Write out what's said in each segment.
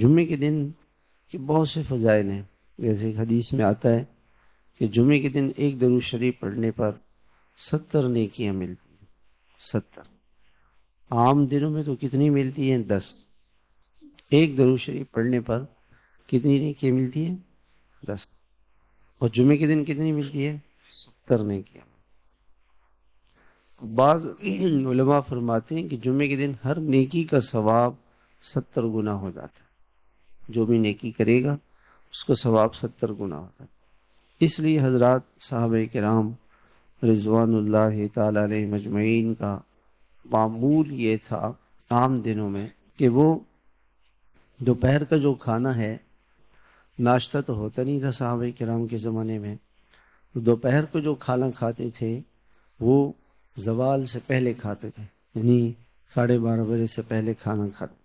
جمعے کے دن کے بہت سے فضائل ہیں. جیسے ایک حدیث میں آتا ہے کہ جمعے کے دن ایک درود شریف پڑھنے پر 70 نیکیاں ملتی ہیں. 70. عام دنوں میں تو کتنی ملتی ہیں؟ 10. ایک درود شریف پڑھنے پر کتنی نیکیاں ملتی ہیں؟ 10. اور جمعے کے دن کتنی ملتی ہے؟ 70 نیکیاں. بعض علماء فرماتے ہیں کہ جمعے کے دن ہر نیکی کا ثواب 70 گنا ہو جاتا ہے. جو بھی نیکی کرے گا اس کو ثواب 70 گنا ہوتا ہے. اس لیے حضرات صحابہ کرام رضوان اللہ تعالی علیہ مجمعین کا معمول یہ تھا عام دنوں میں کہ وہ دوپہر کا جو کھانا ہے، ناشتہ تو ہوتا نہیں تھا صحابہ کرام کے زمانے میں، دوپہر کو جو کھانا کھاتے تھے وہ زوال سے پہلے کھاتے تھے، یعنی 12:30 بجے سے پہلے کھانا کھاتے تھے.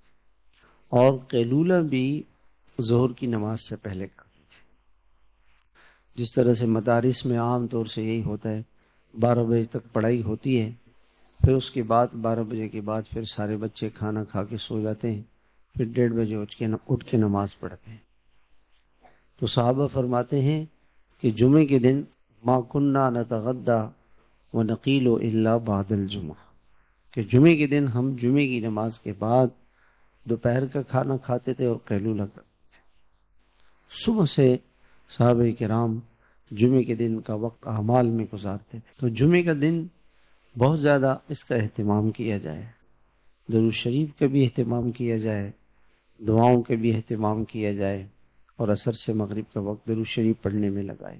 اور قیلولہ بھی ظہر کی نماز سے پہلے کھاتے تھے. جس طرح سے مدارس میں عام طور سے یہی ہوتا ہے، 12 بجے تک پڑھائی ہوتی ہے، پھر اس کے بعد 12 بجے کے بعد پھر سارے بچے کھانا کھا کے سو جاتے ہیں، پھر 1:30 بجے اٹھ کے نماز پڑھتے ہیں. تو صحابہ فرماتے ہیں کہ جمعے کے دن ما کننا نتغدى ونقیل الا بعد الجمعہ، کہ جمعے کے دن ہم جمعے کی نماز کے بعد دوپہر کا کھانا کھاتے تھے اور قیلولہ کرتے تھے. صبح سے صحابہ کرام جمعے کے دن کا وقت اعمال میں گزارتے تھے. تو جمعے کا دن بہت زیادہ اس کا اہتمام کیا جائے، درود شریف کا بھی اہتمام کیا جائے، دعاؤں کا بھی اہتمام کیا جائے، اور عصر سے مغرب کا وقت درود شریف پڑھنے میں لگائے.